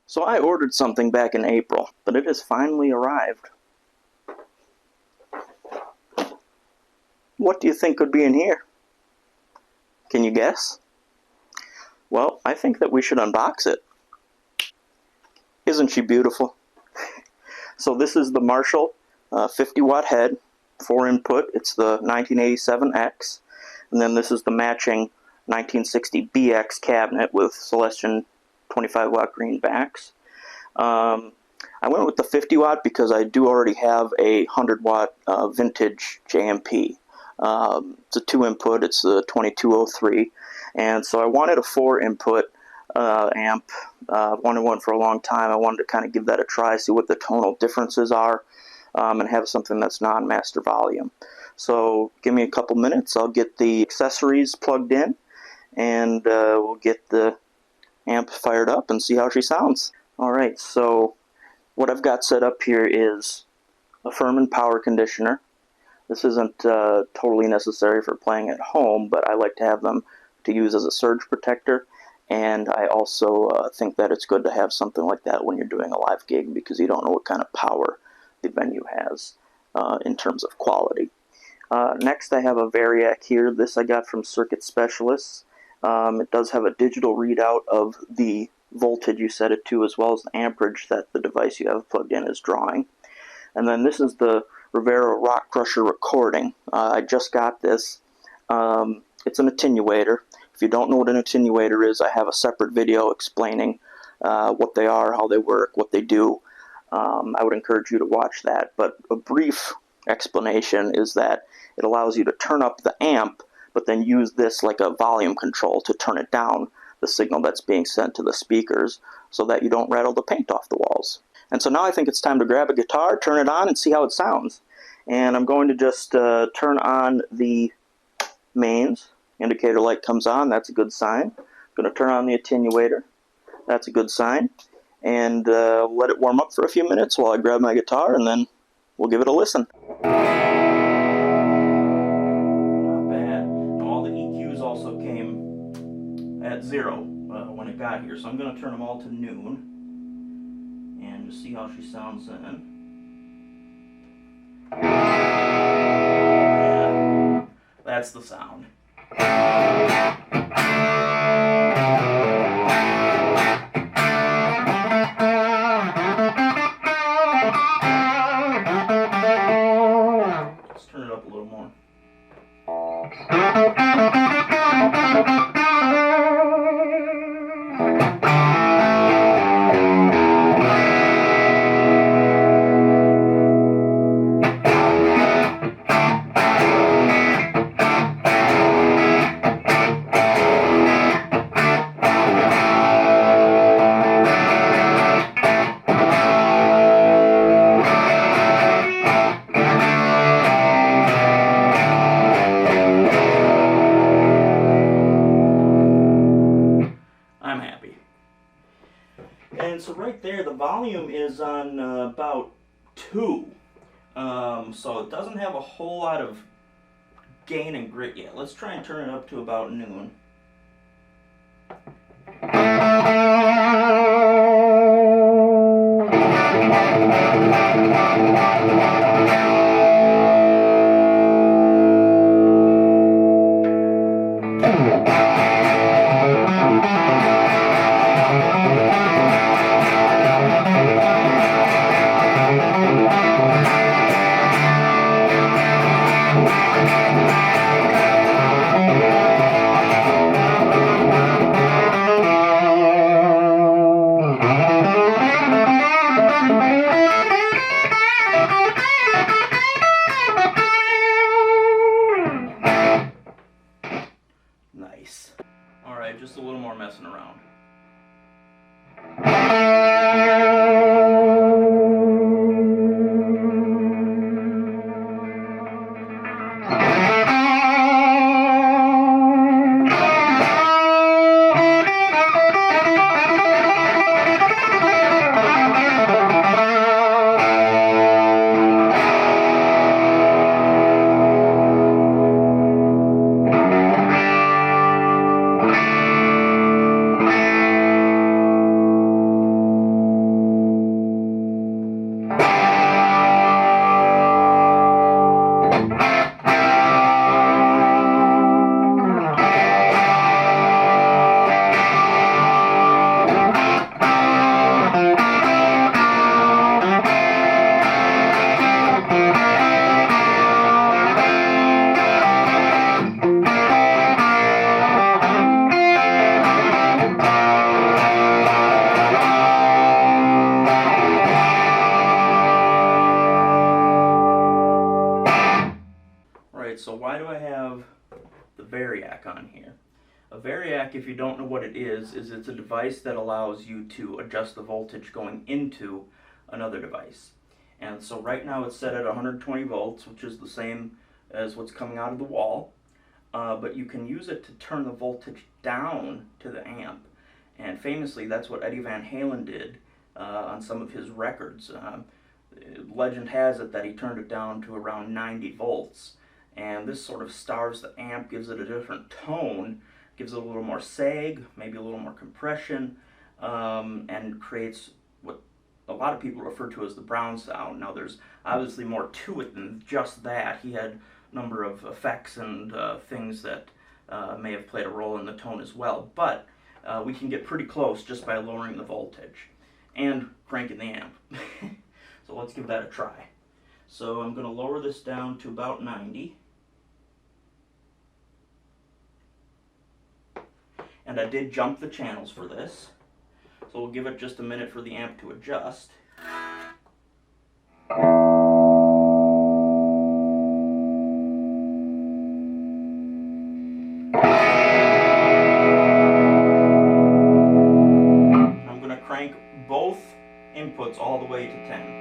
So I ordered something back in April, but it has finally arrived. What do you think could be in here? Can you guess? Well, I think that we should unbox it. Isn't she beautiful? So this is the Marshall 50-watt head, 4-input. It's the 1987X. And then this is the matching 1960BX cabinet with Celestion 25-watt green backs. I went with the 50-watt because I do already have a 100-watt vintage JMP. It's a 2-input. It's the 2203. And so I wanted a 4-input amp. Wanted one for a long time. I wanted to kind of give that a try, see what the tonal differences are, and have something that's non-master volume. So give me a couple minutes. I'll get the accessories plugged in, and we'll get the amp fired up and see how she sounds. Alright, so what I've got set up here is a Furman power conditioner. This isn't totally necessary for playing at home, but I like to have them to use as a surge protector. And I also think that it's good to have something like that when you're doing a live gig, because you don't know what kind of power the venue has in terms of quality. Next I have a Variac here. This I got from Circuit Specialists. It does have a digital readout of the voltage you set it to, as well as the amperage that the device you have plugged in is drawing. And then this is the Rivera Rock Crusher recording. I just got this. It's an attenuator. If you don't know what an attenuator is, I have a separate video explaining what they are, how they work, what they do. I would encourage you to watch that. But a brief explanation is that it allows you to turn up the amp, but then use this like a volume control to turn it down, the signal that's being sent to the speakers, so that you don't rattle the paint off the walls. And so now I think it's time to grab a guitar, turn it on, and see how it sounds. And I'm going to just turn on the mains. Indicator light comes on, that's a good sign. I'm going to turn on the attenuator, that's a good sign. And let it warm up for a few minutes while I grab my guitar, and then we'll give it a listen. Not bad. All the EQs also came at 0 when it got here, so I'm going to turn them all to noon and just see how she sounds then. Yeah, that's the sound. Let's turn it up a little more. I'm happy. And so right there, the volume is on about 2. So it doesn't have a whole lot of gain and grit yet. Let's try and turn it up to about noon. Variac on here. A Variac, if you don't know what it is it's a device that allows you to adjust the voltage going into another device. And so right now it's set at 120 volts, which is the same as what's coming out of the wall. But you can use it to turn the voltage down to the amp. And famously, that's what Eddie Van Halen did on some of his records. Legend has it that he turned it down to around 90 volts. And this sort of starves the amp, gives it a different tone, gives it a little more sag, maybe a little more compression, and creates what a lot of people refer to as the Brown sound. Now there's obviously more to it than just that. He had a number of effects and things that may have played a role in the tone as well, but we can get pretty close just by lowering the voltage and cranking the amp. So let's give that a try. So I'm going to lower this down to about 90. And I did jump the channels for this. So we'll give it just a minute for the amp to adjust. I'm going to crank both inputs all the way to 10.